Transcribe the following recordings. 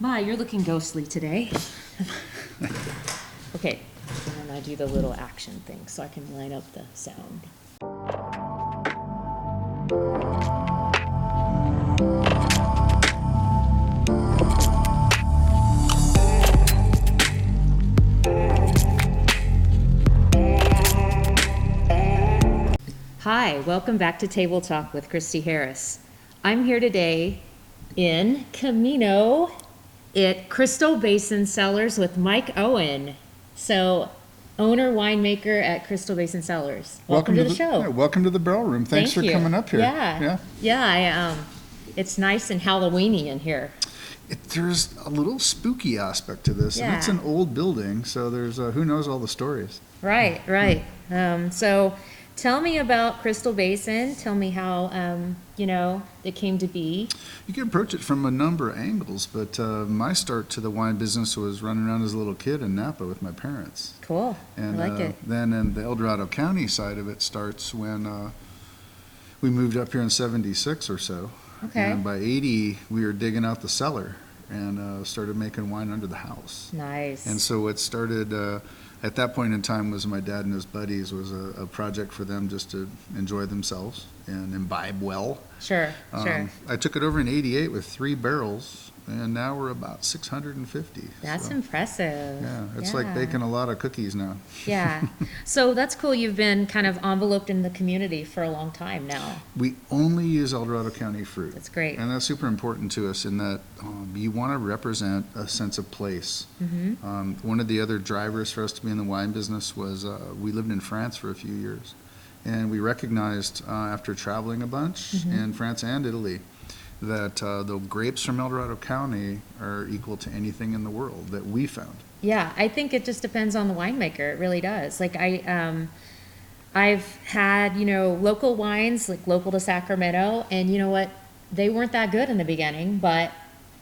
My, you're looking ghostly today. Okay, and then I do the little action thing so I can line up the sound. Hi, welcome back to Table Talk with Christy Harris. I'm here today in Camino at Crystal Basin Cellars with Mike Owen. So, owner winemaker at Crystal Basin Cellars. Welcome to the show. Yeah, welcome to the Barrel Room. Thanks for coming up here. Yeah. It's nice and Halloweeny in here. There's a little spooky aspect to this, and it's an old building, so there's who knows all the stories. Right. So, tell me about Crystal Basin. Tell me how, it came to be. You can approach it from a number of angles, but my start to the wine business was running around as a little kid in Napa with my parents. Cool. And, I like it. Then in the Dorado County side of it starts when we moved up here in 76 or so. Okay. And by 80, we were digging out the cellar and started making wine under the house. Nice. And so it started... at that point in time was my dad and his buddies was a project for them just to enjoy themselves and imbibe well. Sure. I took it over in 88 with 3 barrels, and now we're about 650. That's impressive. Yeah, it's like baking a lot of cookies now. Yeah. So that's cool. You've been kind of enveloped in the community for a long time now. We only use Dorado County fruit. That's great. And that's super important to us in that you want to represent a sense of place. Mm-hmm. One of the other drivers for us to be in the wine business was we lived in France for a few years. And we recognized after traveling a bunch in France and Italy that the grapes from Dorado County are equal to anything in the world that we found. Yeah, I think it just depends on the winemaker. It really does. Like I've had, local wines, like local to Sacramento, and you know what? They weren't that good in the beginning, but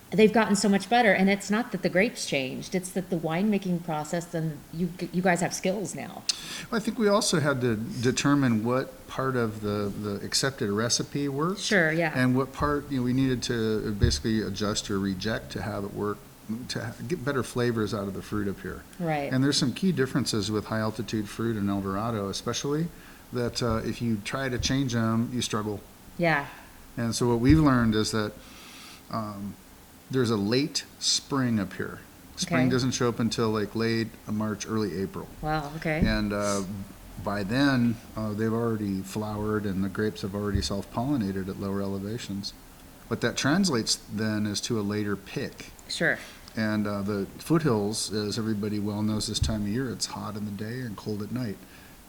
they've gotten so much better. And it's not that the grapes changed; it's that the winemaking process and you guys have skills now. Well, I think we also had to determine what part of the accepted recipe worked. Sure, yeah. And what part we needed to basically adjust or reject to have it work, to get better flavors out of the fruit up here. Right. And there's some key differences with high altitude fruit in El Dorado, especially that if you try to change them, you struggle. Yeah. And so what we've learned is that there's a late spring up here. Spring doesn't show up until like late March, early April. Wow, okay. And by then, they've already flowered and the grapes have already self-pollinated at lower elevations. What that translates then is to a later pick. Sure. And the Foothills, as everybody well knows this time of year, it's hot in the day and cold at night.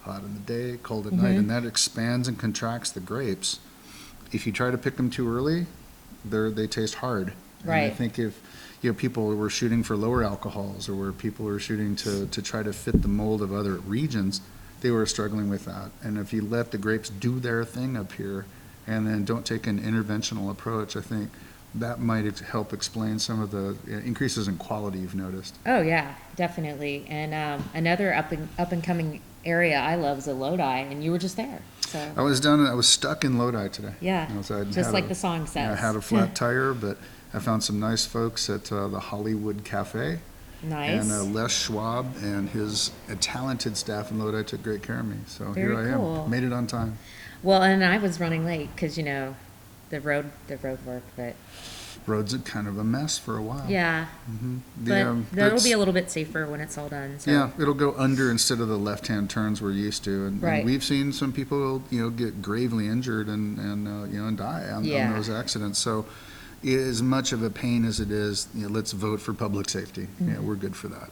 Hot in the day, cold at night. And that expands and contracts the grapes. If you try to pick them too early, they taste hard. Right. And I think if people were shooting for lower alcohols or where people were shooting to try to fit the mold of other regions, they were struggling with that. And if you let the grapes do their thing up here and then don't take an interventional approach, I think that might help explain some of the increases in quality you've noticed. Oh yeah, definitely. And another up and coming area I love is the Lodi, and you were just there. So I was stuck in Lodi today. Yeah, just like the song says. I had a flat tire, but I found some nice folks at the Hollywood Cafe. Nice. And Les Schwab and his talented staff in Lodi took great care of me. So Very here I cool. am. Made it on time. Well, and I was running late because, the road work, but... Road's kind of a mess for a while. Yeah. Mm-hmm. But it'll be a little bit safer when it's all done. So. Yeah, it'll go under instead of the left-hand turns we're used to. And we've seen some people, get gravely injured and die on those accidents. So as much of a pain as it is, let's vote for public safety. Mm-hmm. Yeah, we're good for that.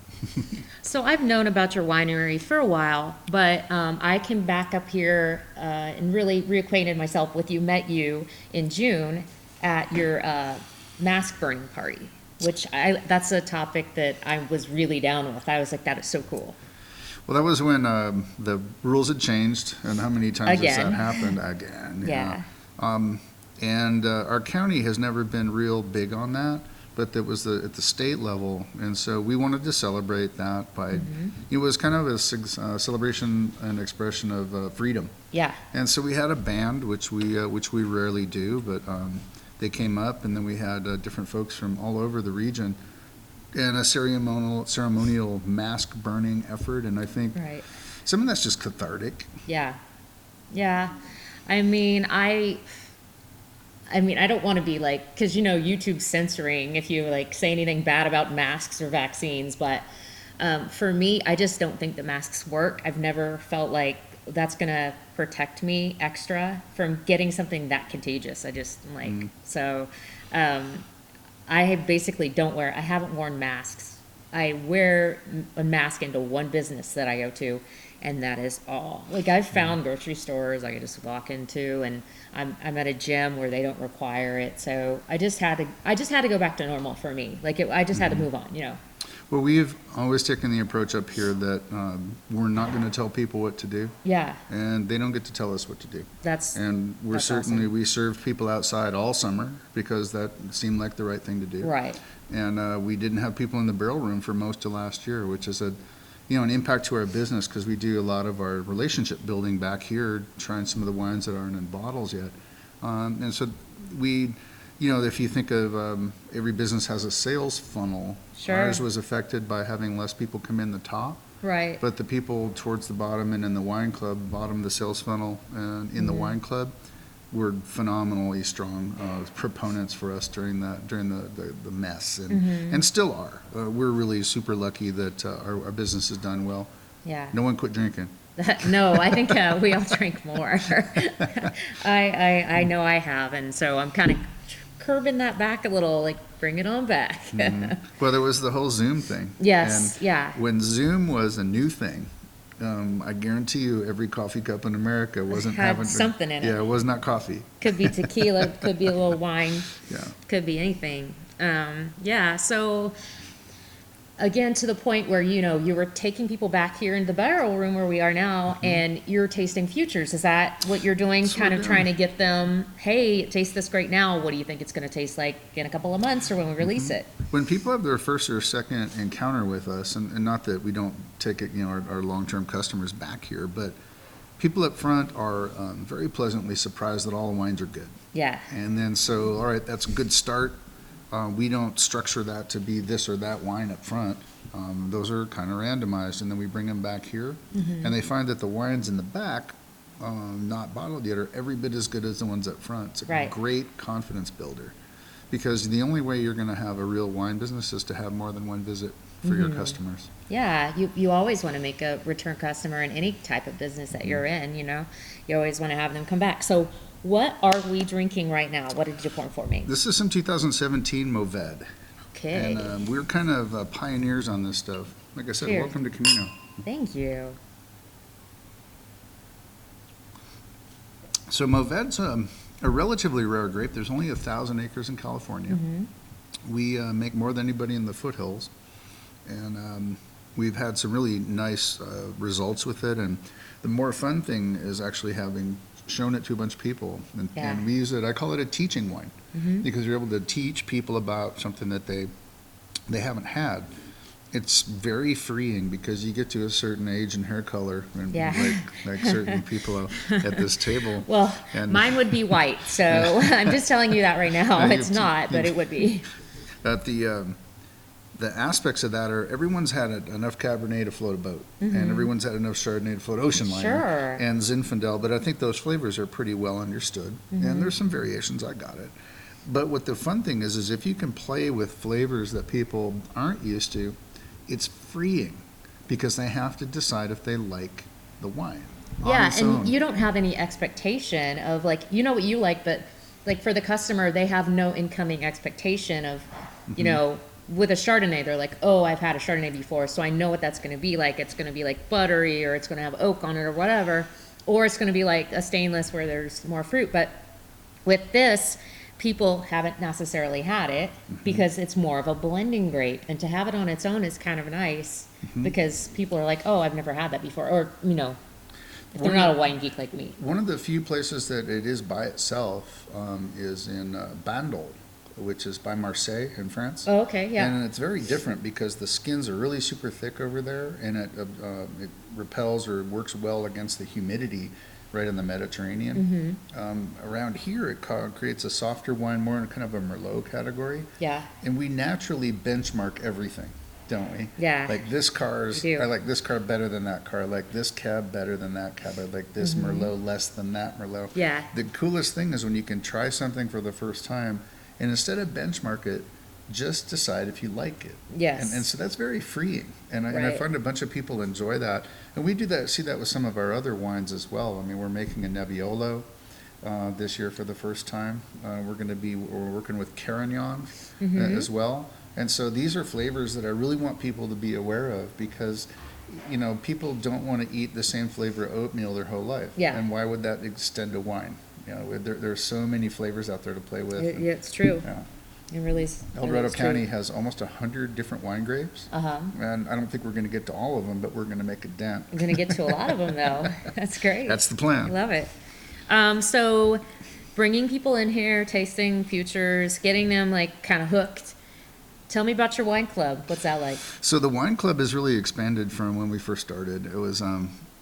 So I've known about your winery for a while, but I came back up here and really reacquainted myself with you, met you in June at your mask burning party, which that's a topic that I was really down with. I was like, that is so cool. Well, that was when the rules had changed, and how many times has that happened? Again. Yeah. And our county has never been real big on that, but that was at the state level, and so we wanted to celebrate that by, it was kind of a celebration and expression of freedom. Yeah. And so we had a band, which we rarely do, but they came up, and then we had different folks from all over the region, and a ceremonial mask burning effort. And I think Right. some of that's just cathartic. Yeah. Yeah. I mean, I don't want to be like, because, YouTube's censoring if you like say anything bad about masks or vaccines, but for me, I just don't think the masks work. I've never felt like that's going to protect me extra from getting something that contagious. I just like, so I basically I haven't worn masks. I wear a mask into one business that I go to, and that is all. Like, I've found grocery stores I could just walk into, and I'm at a gym where they don't require it. So I just had to go back to normal for me. Like, I just had to move on, Well, we've always taken the approach up here that we're not going to tell people what to do, Yeah, and they don't get to tell us what to do. And that's awesome. we served people outside all summer because that seemed like the right thing to do. Right. And we didn't have people in the barrel room for most of last year, which is an impact to our business, because we do a lot of our relationship building back here, trying some of the wines that aren't in bottles yet. And so if you think of every business has a sales funnel. Sure. Ours was affected by having less people come in the top. Right. But the people towards the bottom and in the wine club, bottom of the sales funnel and in the wine club, were phenomenally strong proponents for us during the mess, and still are. We're really super lucky that our business has done well. Yeah. No one quit drinking. No, I think we all drink more. I know I have, and so I'm kind of curbing that back a little, like, bring it on back. Well, there was the whole Zoom thing. Yes, and yeah. When Zoom was a new thing, I guarantee you every coffee cup in America wasn't Had having something in it. Yeah, it was not coffee. Could be tequila, could be a little wine, Yeah. could be anything. Yeah, so again, to the point where, you were taking people back here in the barrel room where we are now, and you're tasting futures. Is that what you're doing? That's what Kind of we're trying to get them, hey, it tastes this great now. What do you think it's going to taste like in a couple of months or when we release it? When people have their first or second encounter with us, and not that we don't take it, our long-term customers back here, but people up front are very pleasantly surprised that all the wines are good. Yeah. And then all right, that's a good start. We don't structure that to be this or that wine up front. Those are kind of randomized, and then we bring them back here, and they find that the wines in the back, not bottled yet, are every bit as good as the ones up front. It's a Right. great confidence builder, because the only way you're going to have a real wine business is to have more than one visit for your customers. Yeah, you always want to make a return customer in any type of business that you're in, You always want to have them come back. So what are we drinking right now? What did you pour for me? This is some 2017 Mourvèdre. Okay. And we're kind of pioneers on this stuff. Like I said, Cheers. welcome to Camino. Thank you. So Mourvèdre's a relatively rare grape. There's only 1,000 acres in California. We make more than anybody in the Foothills. And we've had some really nice results with it. And the more fun thing is actually having shown it to a bunch of people. And we use it, I call it a teaching wine, because you're able to teach people about something that they haven't had. It's very freeing because you get to a certain age and hair color, and like certain people at this table. Well, and mine would be white, so I'm just telling you that right now. It's not, but it would be. But the aspects of that are everyone's had enough Cabernet to float a boat, and everyone's had enough Chardonnay to float ocean liner Sure. and Zinfandel, but I think those flavors are pretty well understood, and there's some variations, I got it. But what the fun thing is if you can play with flavors that people aren't used to, it's freeing, because they have to decide if they like the wine. Yeah, and you don't have any expectation of, like, you know what you like, but like for the customer, they have no incoming expectation of, with a Chardonnay, they're like, oh, I've had a Chardonnay before, so I know what that's going to be like. It's going to be like buttery, or it's going to have oak on it, or whatever, or it's going to be like a stainless where there's more fruit. But with this, people haven't necessarily had it because it's more of a blending grape, and to have it on its own is kind of nice because people are like, oh, I've never had that before, or if they're not a wine geek like me. One of the few places that it is by itself is in Bandol, which is by Marseille in France. Oh, okay, yeah. And it's very different because the skins are really super thick over there, and it repels or works well against the humidity. right in the Mediterranean. Around here, it creates a softer wine, more in kind of a Merlot category. Yeah. And we naturally benchmark everything, don't we? Yeah. Like this car's, We do. I like this car better than that car. I like this cab better than that cab. I like this Merlot less than that Merlot. Yeah. The coolest thing is when you can try something for the first time, and instead of benchmark it, just decide if you like it. Yes. And so that's very freeing. And I Right. find a bunch of people enjoy that. And we do that, see that with some of our other wines as well. I mean, we're making a Nebbiolo this year for the first time. We're working with Carignan as well. And so these are flavors that I really want people to be aware of because, you know, people don't want to eat the same flavor of oatmeal their whole life. Yeah. And why would that extend to wine? You know, there are so many flavors out there to play with. Yeah, it's true. Yeah. It really is. El Dorado County has almost 100 different wine grapes. Uh-huh. And I don't think we're going to get to all of them, but we're going to make a dent. I'm going to get to a lot of them, though. That's great. That's the I plan. love it. So bringing people in here, tasting futures, getting them like kind of hooked. Tell me about your wine club. What's that like? So the wine club has really expanded from when we first started. It was,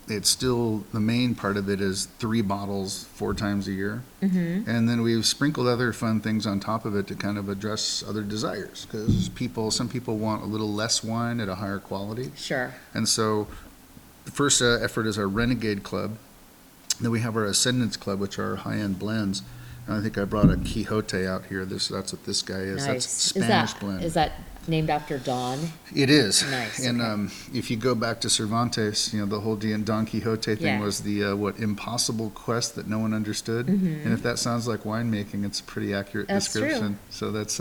it's still, the main part of it is 3 bottles 4 times a year. And then we've sprinkled other fun things on top of it to kind of address other desires. Because some people want a little less wine at a higher quality. Sure. And so the first effort is our Renegade Club. Then we have our Ascendance Club, which are high-end blends. And I think I brought a Quixote out here. That's what this guy is. That's Spanish blend. Is that named after Don? It is. Nice, And okay. if you go back to Cervantes, you know, the whole Don Quixote thing Yeah. was the impossible quest that no one understood. And if that sounds like winemaking, it's a pretty accurate That's true. description. So that's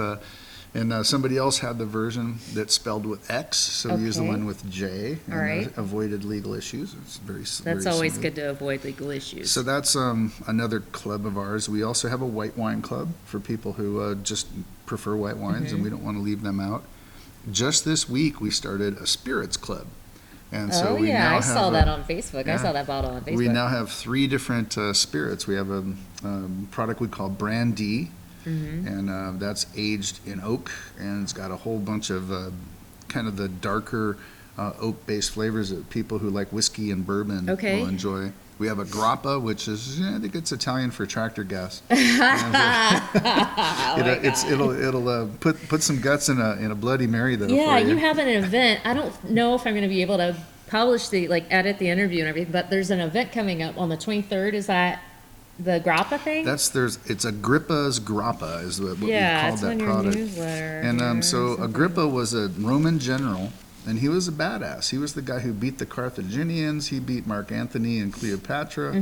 and somebody else had the version that's spelled with X, so we used the Okay. one with J and All right. avoided legal issues. It's very That's very always smooth. good to avoid legal issues. So that's another club of ours. We also have a white wine club for people who just prefer white wines, and we don't want to leave them out. Just this week, we started a spirits club. And so oh, we yeah. now I have saw that on Facebook. yeah. I saw that bottle on Facebook. We now have 3 different spirits. We have a product we call Brandy, and that's aged in oak, and it's got a whole bunch of kind of the darker oak-based flavors that people who like whiskey and bourbon Okay. will enjoy. We have a grappa, which is, I think it's Italian for tractor gas. It'll put some guts in a Bloody Mary though. Yeah, for you have an event. I don't know if I'm going to be able to publish edit the interview and everything, but there's an event coming up on the 23rd. Is that the grappa thing? It's Agrippa's grappa is what we yeah, called it's that on your product. newsletter. And so something. Agrippa was a Roman general, and he was a badass. He was the guy who beat the Carthaginians. He beat Mark Antony and Cleopatra.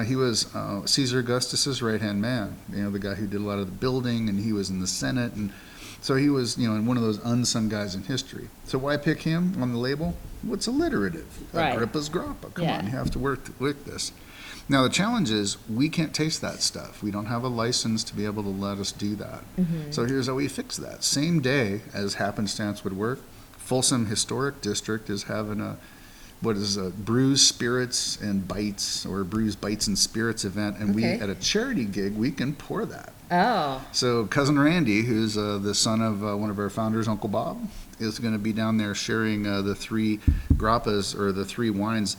He was Caesar Augustus's right-hand man, you know, the guy who did a lot of the building, and he was in the Senate. And so he was, you know, one of those unsung guys in history. So why pick him on the label? What's alliterative? Right. Agrippa's grappa. Come Yeah. on, you have to work this. Now, the challenge is we can't taste that stuff. We don't have a license to be able to let us do that. So here's how we fix that. Same day as happenstance would work, Folsom Historic District is having a Brews, Spirits, and Bites, or Brews, Bites, and Spirits event, and we, Okay. at a charity gig, we can pour that. Oh, So Cousin Randy, who's the son of one of our founders, Uncle Bob, is going to be down there sharing the 3 grappas, or the 3 wines,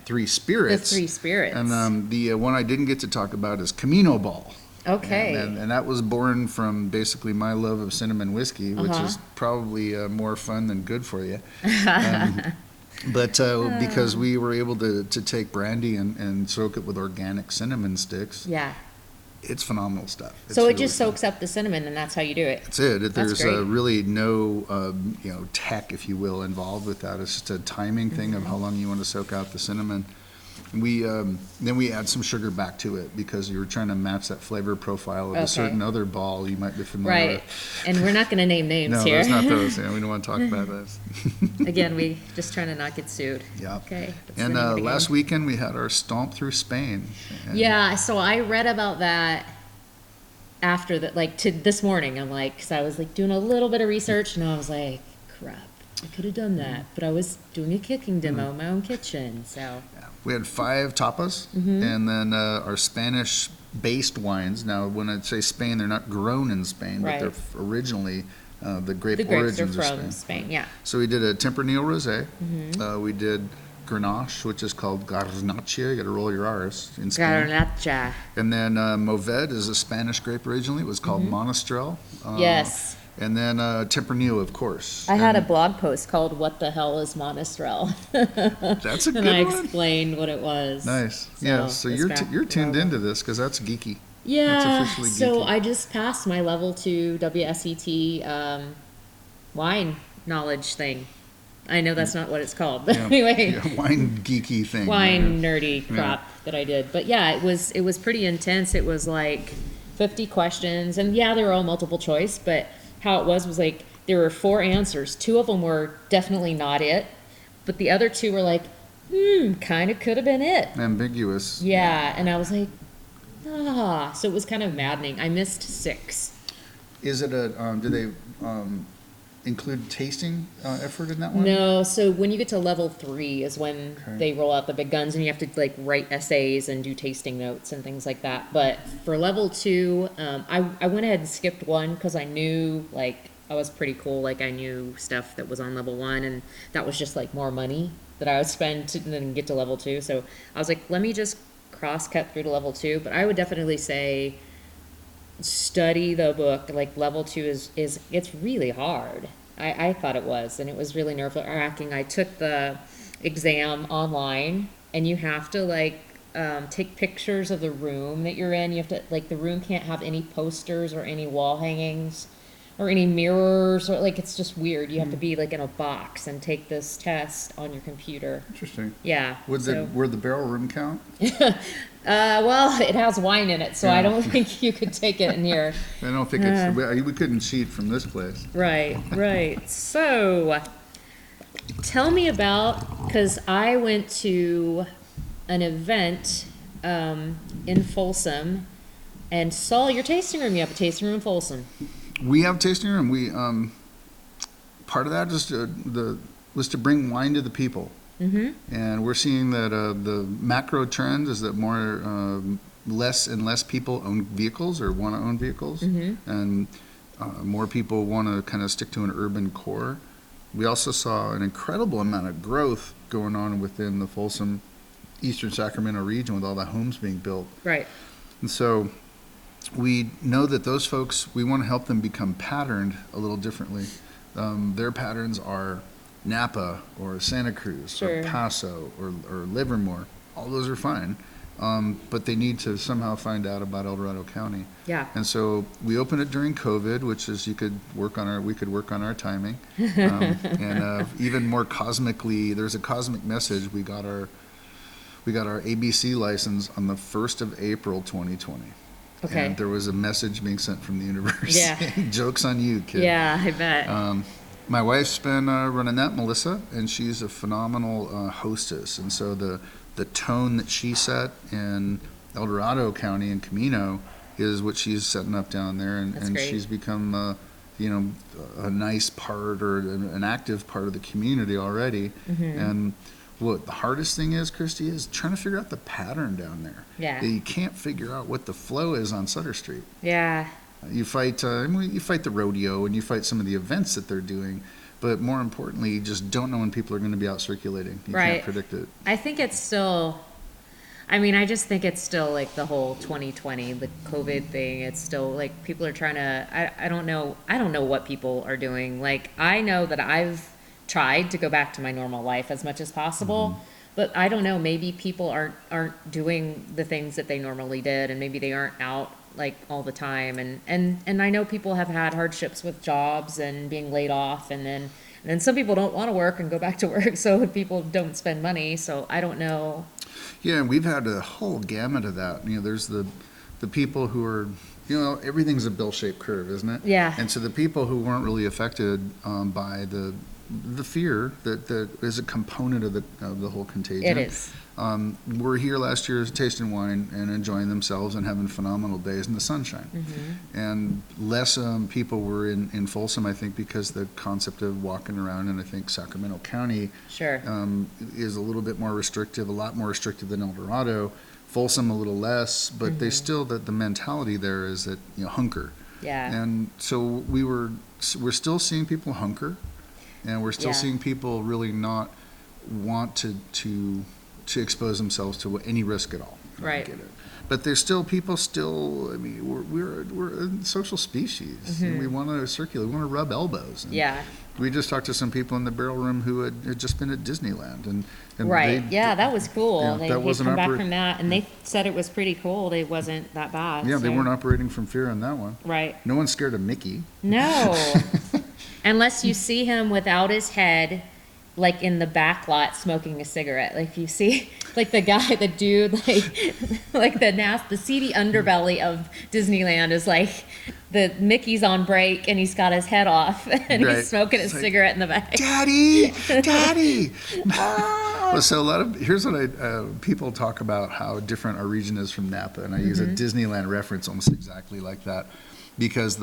3 the spirits. 3 spirits. And the one I didn't get to talk about is Camino Ball. okay. And that was born from basically my love of cinnamon whiskey, which is probably more fun than good for you. But because we were able to take brandy and soak it with organic cinnamon sticks, yeah. it's phenomenal stuff. It's So it really just fun. soaks up the cinnamon, and that's how you do it. That's it. There's great. really no, tech, if you will, involved with that. It's just a timing thing of how long you want to soak out the cinnamon. We then we add some sugar back to it because you were trying to match that flavor profile of Okay. a certain other ball you might be familiar Right. with. And we're not going to name names No, here. those not those. Yeah, we don't want to talk about those. Again, we just trying to not get sued. Yeah. Okay. that's And the name of the last game. weekend we had our stomp through Spain. And Yeah, so I read about that after that, this morning. I'm like, because I was like doing a little bit of research, and I was like, crap, I could have done that, but I was doing a cooking demo in my own kitchen, so. yeah, we had 5 tapas, and then our Spanish-based wines. Now, when I say Spain, they're not grown in Spain, Right. but they're originally the grape The grapes are origins of from Spain. Spain, yeah. So we did a Tempranillo Rosé. We did Grenache, which is called Garnacha. You got to roll your R's in Spain. Garnacha. And then Mourvèdre is a Spanish grape originally. It was called Monastrell. Yes. And then Tempranillo, of course. I had a blog post called "What the Hell is Monastrell?" That's a good and I one. explained what it was. Nice. So Yeah. So you're tuned well. into this because that's geeky. Yeah. That's officially So geeky. I just passed my level 2 WSET wine knowledge thing. I know that's not what it's called, but anyway. Yeah, wine geeky thing. Wine nerdy crap that I did. But yeah, it was pretty intense. It was like 50 questions, and yeah, they were all multiple choice, but how it was like there were 4 answers. 2 of them were definitely not it, but the other 2 were like, kind of could have been it. Ambiguous. Yeah, and I was like, so it was kind of maddening. I missed 6. Is it do they include tasting effort in that one? No, so when you get to level 3 is when Okay. they roll out the big guns and you have to like write essays and do tasting notes and things like that. But for level 2, I went ahead and skipped 1 because I knew like I was pretty cool. Like I knew stuff that was on level 1, and that was just like more money that I would spend to then get to level 2. So I was like, let me just cross cut through to level 2. But I would definitely say study the book. Like level 2 is it's really hard. I thought it was, and it was really nerve-wracking. I took the exam online, and you have to like take pictures of the room that you're in. You have to like the room can't have any posters or any wall hangings or any mirrors, or like it's just weird. You have to be like in a box and take this test on your computer. Interesting. Yeah. Would the barrel room count? Well, it has wine in it, so I don't think you could take it in here. I don't think we couldn't cheat from this place. Right. So, tell me about, because I went to an event in Folsom and saw your tasting room. You have a tasting room in Folsom. We have tasting room. We part of that is was to bring wine to the people. Mm-hmm. And we're seeing that the macro trend is that less and less people own vehicles or want to own vehicles, and more people want to kind of stick to an urban core. We also saw an incredible amount of growth going on within the Folsom, Eastern Sacramento region with all the homes being built. Right. And so we know that those folks, we want to help them become patterned a little differently. Their patterns are Napa or Santa Cruz or Paso or Livermore. All those are fine, but they need to somehow find out about El Dorado County. Yeah. And so we opened it during COVID, which is we could work on our timing, and even more cosmically, there's a cosmic message. We got our ABC license on the 1st of April 2020. Okay. And there was a message being sent from the universe. Yeah. Joke's on you, kid. Yeah, I bet. My wife's been running that, Melissa, and she's a phenomenal hostess. And so the tone that she set in El Dorado County and Camino is what she's setting up down there. And great. She's become, a nice part or an active part of the community already. Mm-hmm. And what the hardest thing is, Christy, is trying to figure out the pattern down there. Yeah. You can't figure out what the flow is on Sutter Street. Yeah. You fight the rodeo and you fight some of the events that they're doing, but more importantly, you just don't know when people are going to be out circulating. You can't predict it. I think it's still, I just think it's still like the whole 2020, the COVID thing. It's still like people are trying to, I don't know what people are doing. Like I know that I've tried to go back to my normal life as much as possible, but I don't know, maybe people aren't doing the things that they normally did, and maybe they aren't out like all the time, and I know people have had hardships with jobs and being laid off, and then some people don't want to work and go back to work, so people don't spend money, so I don't know. Yeah, we've had a whole gamut of that. There's the people who are, everything's a bell-shaped curve, isn't it? Yeah. And so the people who weren't really affected by the fear that is a component of the whole contagion. It is. Were here last year tasting wine and enjoying themselves and having phenomenal days in the sunshine. Mm-hmm. And less people were in Folsom, I think, because the concept of walking around, and I think Sacramento County is a little bit more restrictive, a lot more restrictive than El Dorado. Folsom a little less, but they still, the mentality there is that, hunker. Yeah. And so we're still seeing people hunker. And we're still seeing people really not want to expose themselves to any risk at all. Right. I get it. But there's still people still, I mean, we're a social species. And we want to circulate, we want to rub elbows. And Yeah. we just talked to some people in the barrel room who had just been at Disneyland. And Right. Yeah, that was cool. Yeah, They that wasn't come back from that, and they said it was pretty cool. It wasn't that bad. Yeah, they so- weren't operating from fear on that one. Right. No one's scared of Mickey. No. Unless you see him without his head, like in the back lot smoking a cigarette. Like you see, like the guy, the dude, like the seedy underbelly of Disneyland is like the Mickey's on break and he's got his head off and Right. he's smoking his It's like, cigarette in the back. Daddy, Daddy. Well, so here's what people talk about how different our region is from Napa, and I use a Disneyland reference almost exactly like that, because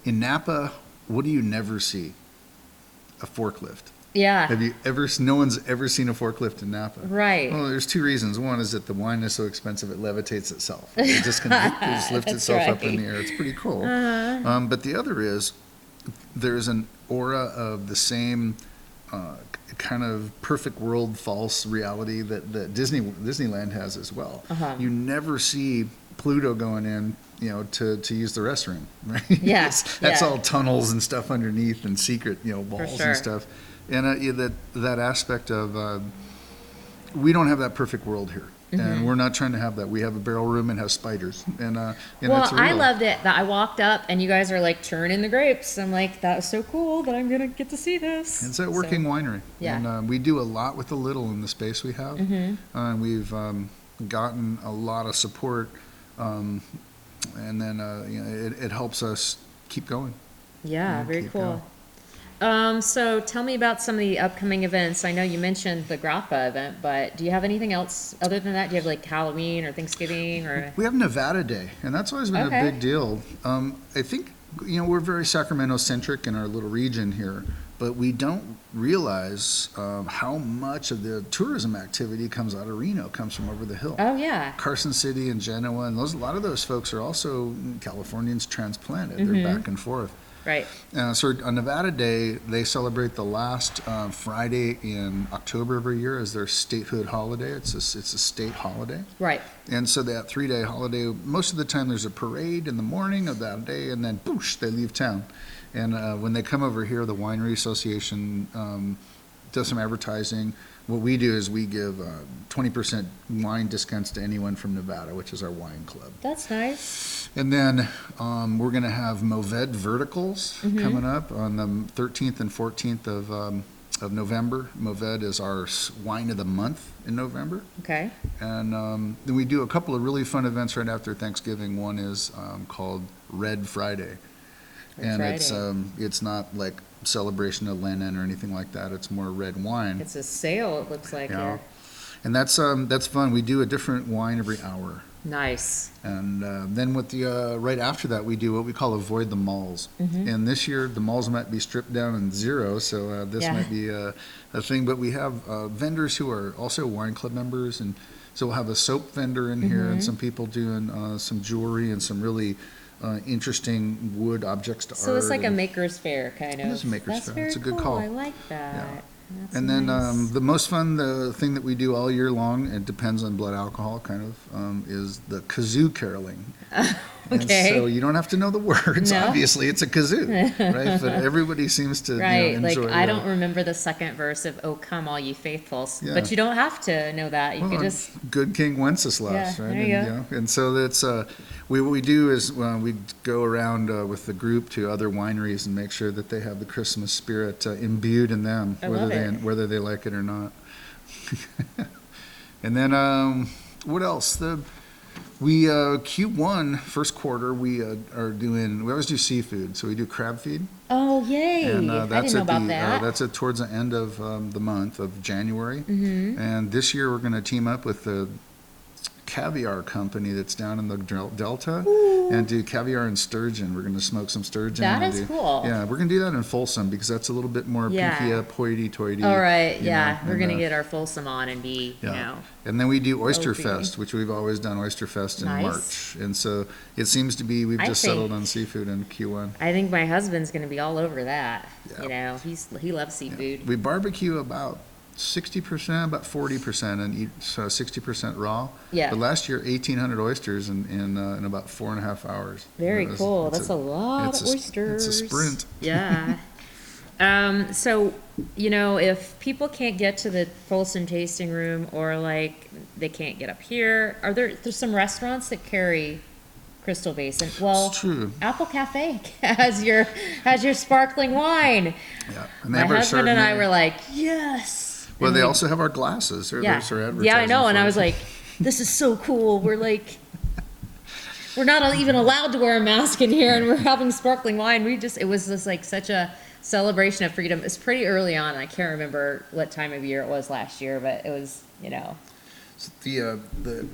in Napa, what do you never see? A forklift. Yeah. Have you ever? No one's ever seen a forklift in Napa. Right. Well, there's two reasons. One is that the wine is so expensive it levitates itself. It just can just lift That's itself up in right. the air. It's pretty cool. But the other is there's an aura of the same kind of perfect world, false reality that Disneyland has as well. You never see Pluto going in, to use the restroom, right? Yeah, That's yeah. all tunnels and stuff underneath and secret, walls sure. and stuff. And that aspect of we don't have that perfect world here, and we're not trying to have that. We have a barrel room and have spiders, and Well, it's real. I loved it that I walked up and you guys are like churning the grapes. I'm like, that was so cool that I'm gonna get to see this. It's a working winery, Yeah. and we do a lot with the little in the space we have, and we've gotten a lot of support, and then it helps us keep going. Yeah, very keep cool. going. So tell me about some of the upcoming events. I know you mentioned the Grappa event, but do you have anything else other than that? Do you have like Halloween or Thanksgiving or? We have Nevada Day, and that's always been Okay. a big deal. I think, we're very Sacramento-centric in our little region here, but we don't realize how much of the tourism activity comes out of Reno, comes from over the hill. Oh yeah. Carson City and Genoa, and a lot of those folks are also Californians transplanted. They're back and forth. Right. So on Nevada Day, they celebrate the last Friday in October every year as their statehood holiday. It's a state holiday. Right. And so that 3-day holiday, most of the time there's a parade in the morning of that day, and then boosh, they leave town. And when they come over here, the Winery Association does some advertising. What we do is we give 20% wine discounts to anyone from Nevada, which is our wine club. That's nice. And then we're going to have Mourvèdre Verticals coming up on the 13th and 14th of November. Mourvèdre is our wine of the month in November. Okay. And then we do a couple of really fun events right after Thanksgiving. One is called Red Friday. Red And it's not like celebration of Lennon or anything like that. It's more red wine. It's a sale, it looks like here. And that's fun. We do a different wine every hour. Nice. And then with the right after that, we do what we call avoid the malls. And this year, the malls might be stripped down and zero, so this Yeah. might be a thing. But we have vendors who are also wine club members, and so we'll have a soap vendor in here, and some people doing some jewelry and some really interesting wood objects to art. So it's like a and- maker's fair kind of. It is a maker's That's fair. very It's a good cool. call. I like that. Yeah. That's And then nice. the most fun, the thing that we do all year long, it depends on blood alcohol kind of, is the kazoo caroling. Okay. And so you don't have to know the words, No? obviously, it's a kazoo, right? But everybody seems to Right, enjoy like I that. don't remember the second verse of "Oh Come All You Faithfuls," Yeah. but you don't have to know that. You Well, could just good King Wenceslas, Yeah, right? there and, you go. And so that's what we do is we go around with the group to other wineries and make sure that they have the Christmas spirit imbued in them, I love it. whether they like it or not. And then what else? We Q1 first quarter we always do seafood, so we do crab feed. oh yay! And I didn't know about that. that's towards the end of the month of January. And this year we're going to team up with the caviar company that's down in the Delta and do caviar and sturgeon. We're going to smoke some sturgeon. That and is do- cool. Yeah, we're going to do that in Folsom because that's a little bit more Yeah. pinky up, hoity-toity. All right, you yeah, know, we're gonna and, get our Folsom on and be, yeah. And then we do Oyster Opie. Fest, which we've always done Oyster Fest in Nice. March. And so it seems to be, we've I just think- settled on seafood in Q1. I think my husband's gonna be all over that. Yeah. You know, he loves seafood. We barbecue about 60%, about 40%, and so 60% raw. Yeah. But last year, 1,800 oysters in about 4.5 hours. Very cool. That's a lot of oysters. It's a sprint. Yeah. So, if people can't get to the Folsom tasting room, or like they can't get up here, there's some restaurants that carry Crystal Basin. Well, It's true. Apple Cafe has your sparkling wine. Yeah. My husband and I were like, yes. Well, And they we- also have our glasses. yeah, There's their yeah, I know. advertising And I for was it. like, this is so cool. We're not even allowed to wear a mask in here, and we're having sparkling wine. It was just like such a celebration of freedom. It's pretty early on. I can't remember what time of year it was last year, but it was, The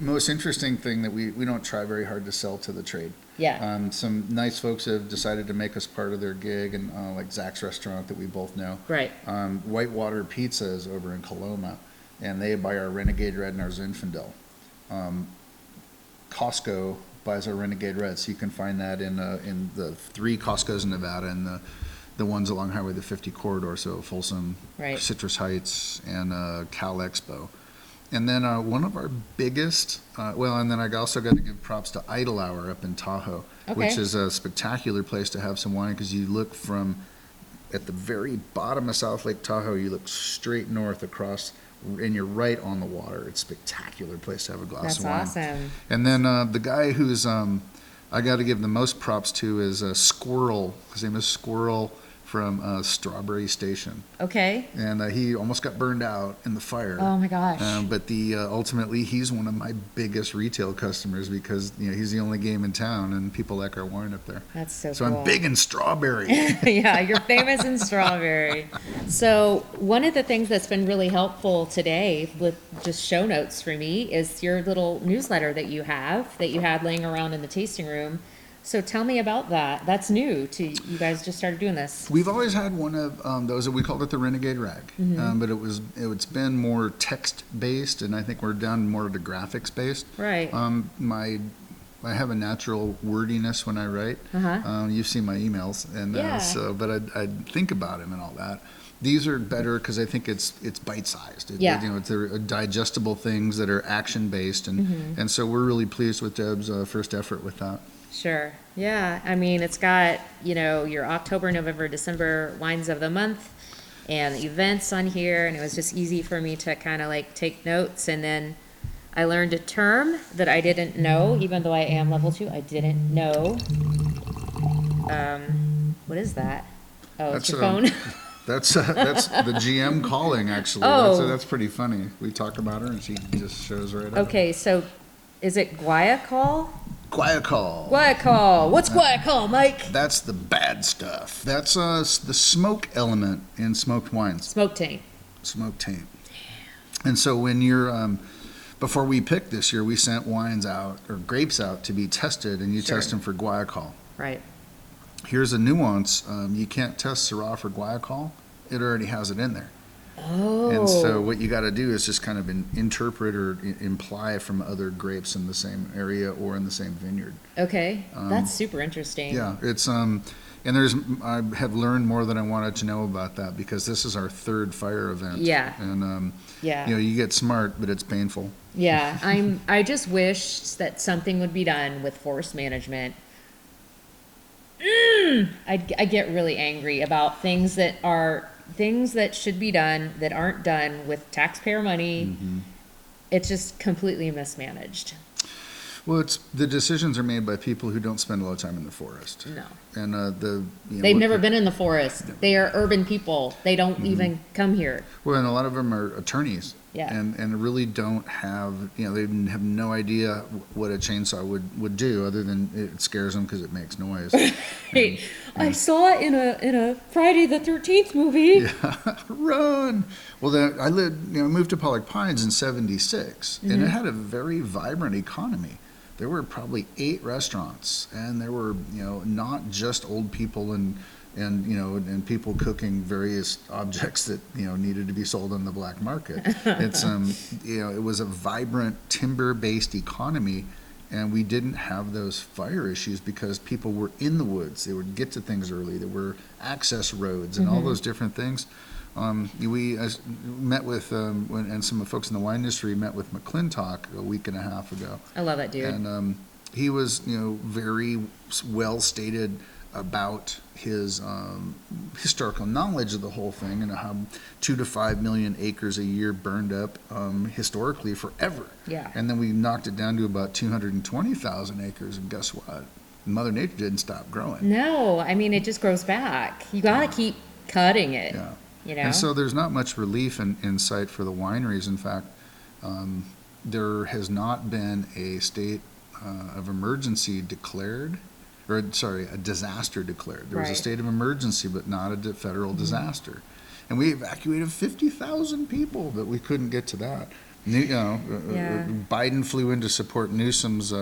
most interesting thing that we don't try very hard to sell to the trade. yeah, Some nice folks have decided to make us part of their gig, and like Zach's restaurant that we both know. right. Whitewater Pizza is over in Coloma, and they buy our Renegade Red and our Zinfandel. Costco buys our Renegade Red, so you can find that in the 3 Costcos in Nevada, and the ones along Highway the 50 corridor, so Folsom, Right. Citrus Heights, and Cal Expo. And then one of our biggest, and then I also got to give props to Idle Hour up in Tahoe, which Okay. is a spectacular place to have some wine, because you look from at the very bottom of South Lake Tahoe, you look straight north across, and you're right on the water. It's a spectacular place to have a glass That's of wine. awesome. And then the guy who's I got to give the most props to is Squirrel. His name is Squirrel from Strawberry Station, Okay. and he almost got burned out in the fire. Oh my gosh. But ultimately, he's one of my biggest retail customers, because he's the only game in town, and people like our wine up there. That's so So cool. I'm big in strawberry. Yeah, you're famous in strawberry. So one of the things that's been really helpful today with just show notes for me is your little newsletter that you had laying around in the tasting room. So tell me about that. That's new to you guys. Just started doing this. We've always had one of those, that we called it the Renegade Rag, Mm-hmm. but it's been more text based, and I think we're down more to graphics based. Right. I have a natural wordiness when I write. Uh-huh. You've seen my emails, and Yeah. but I think about them and all that. These are better because I think it's bite sized. Yeah. They're digestible things that are action based, and so we're really pleased with Deb's first effort with that. Sure. Yeah. I mean, it's got, your October, November, December wines of the month and events on here. And it was just easy for me to kind of like take notes. And then I learned a term that I didn't know, even though I am level 2. I didn't know. What is that? Oh, it's That's, your phone. That's the GM calling, actually. Oh. That's pretty funny. We talk about her, and she just shows right up. Okay. So is it guayacol? Guayacol. Guayacol. What's guayacol, Mike? That's the bad stuff. That's the smoke element in smoked wines. Smoke taint. Smoke taint. And so when you're, before we picked this year, we sent wines out, or grapes out, to be tested, and you Sure. test them for guayacol. Right. Here's a nuance. You can't test Syrah for guayacol. It already has it in there. Oh. And so what you got to do is just kind of interpret or imply from other grapes in the same area or in the same vineyard. Okay. That's super interesting. Yeah, it's and I have learned more than I wanted to know about that, because this is our 3rd fire event. Yeah. And Yeah. you get smart, but it's painful. Yeah, I just wish that something would be done with forest management. I get really angry about things that should be done that aren't done with taxpayer money. Mm-hmm. It's just completely mismanaged. Well, the decisions are made by people who don't spend a lot of time in the forest. No. And They've never been in the forest. They are urban people. They don't even come here. Well, and a lot of them are attorneys. Yeah. And really don't have, they have no idea what a chainsaw would do, other than it scares them because it makes noise. Hey, I saw it in a Friday the 13th movie. Yeah, run. Well, then I moved to Pollock Pines in '76, and it had a very vibrant economy. There were probably 8 restaurants, and there were, not just old people and people cooking various objects that needed to be sold on the black market. It's it was a vibrant timber-based economy, and we didn't have those fire issues because people were in the woods. They would get to things early. There were access roads and all those different things. We met with, and some of the folks in the wine industry met with McClintock a week and a half ago. I love that dude. And he was, very well stated about his historical knowledge of the whole thing and how 2 to 5 million acres a year burned up historically forever. Yeah. And then we knocked it down to about 220,000 acres, and guess what? Mother Nature didn't stop growing. No, I mean, it just grows back. You got to keep cutting it. Yeah. And so there's not much relief in sight for the wineries. In fact, there has not been a state of emergency declared, or a disaster declared. There was a Right. state of emergency, but not a federal disaster. And we evacuated 50,000 people, but we couldn't get to that. Biden flew in to support Newsom's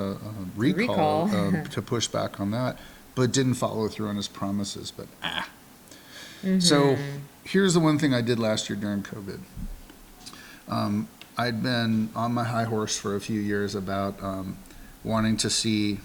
recall to push back on that, but didn't follow through on his promises. But So here's the one thing I did last year during COVID. I'd been on my high horse for a few years about wanting to see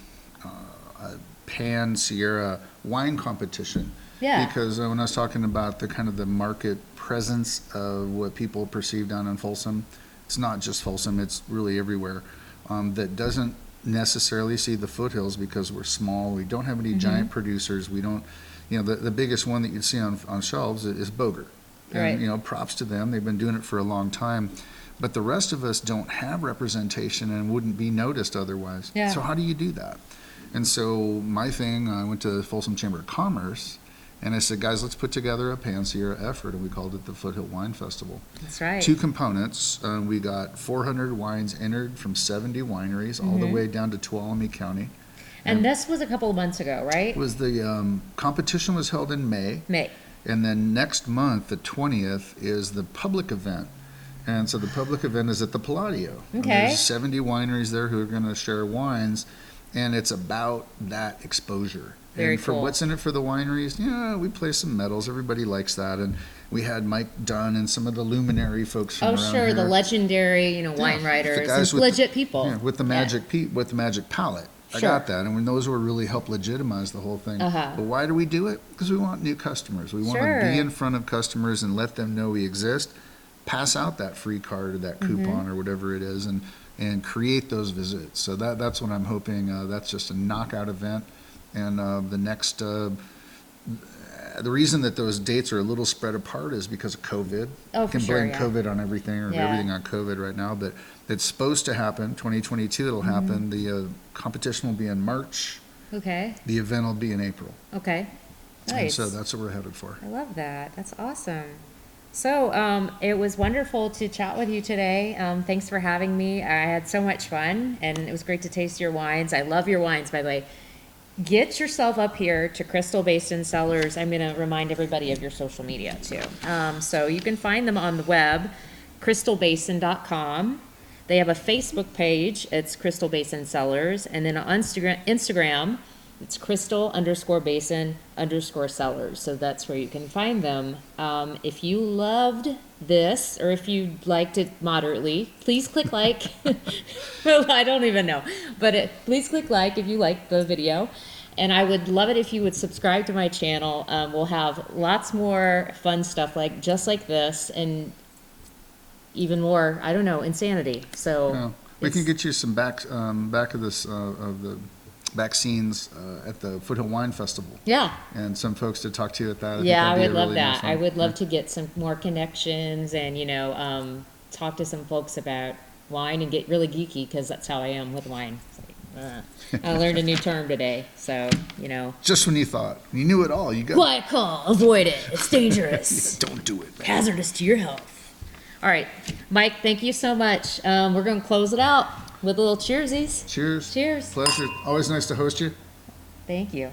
a Pan-Sierra wine competition. Yeah. Because when I was talking about the kind of the market presence of what people perceive down in Folsom, it's not just Folsom, it's really everywhere, that doesn't necessarily see the foothills because we're small, we don't have any giant producers, we don't, the biggest one that you'd see on shelves is Boger. And, Right. Props to them, they've been doing it for a long time. But the rest of us don't have representation and wouldn't be noticed otherwise. Yeah. So how do you do that? And so my thing, I went to the Folsom Chamber of Commerce, and I said, guys, let's put together a Pan-Sierra effort, and we called it the Foothill Wine Festival. That's right. 2 components. We got 400 wines entered from 70 wineries, all the way down to Tuolumne County. And this was a couple of months ago, right? It was the competition was held in May. May. And then next month, the 20th, is the public event. And so the public event is at the Palladio. And Okay. there's 70 wineries there who are going to share wines, and it's about that exposure. Very and for cool. what's in it for the wineries, we play some medals. Everybody likes that. And we had Mike Dunn and some of the luminary folks from Oh, around sure, here. the legendary, wine The writers, guys and with legit people. Yeah, with the magic palette. I Sure. got that. And when those will really help legitimize the whole thing. Uh-huh. But why do we do it? Because we want new customers. We want Sure. to be in front of customers and let them know we exist. Pass out that free card or that coupon or whatever it is, and create those visits. So that's what I'm hoping. That's just a knockout event. And the next, the reason that those dates are a little spread apart is because of COVID. Oh, You for can sure, blame yeah. COVID on everything or Yeah. everything on COVID right now, but it's supposed to happen. 2022 it'll happen. The competition will be in March. Okay, The event will be in April. okay. And Nice. so that's what we're headed for. I love that. That's awesome. So, it was wonderful to chat with you today. Thanks for having me. I had so much fun, and it was great to taste your wines. I love your wines, by the way. Get yourself up here to Crystal Basin Cellars. I'm going to remind everybody of your social media, too. So you can find them on the web, crystalbasin.com. They have a Facebook page. It's Crystal Basin Cellars. And then on Instagram, it's Crystal_Basin_Cellars. So that's where you can find them. If you loved this, or if you liked it moderately, please click like. Well, I don't even know. But please click like if you liked the video. And I would love it if you would subscribe to my channel. We'll have lots more fun stuff just like this, and even more, I don't know, insanity. So Yeah. We can it's- get you some back of this of the back scenes at the Foothill Wine Festival, yeah. and some folks to talk to you at that. think Yeah, that'd I be would a love really nice that. one. I would love to get some more connections and, talk to some folks about wine and get really geeky, because that's how I am with wine. It's like, I learned a new term today, so, Just when you thought you knew it all, you go. quiet call, avoid it. It's dangerous, Don't do it, man. hazardous to your health. All right, Mike, thank you so much. We're going to close it out with a little cheersies. Cheers. Cheers. Pleasure. Always nice to host you. Thank you.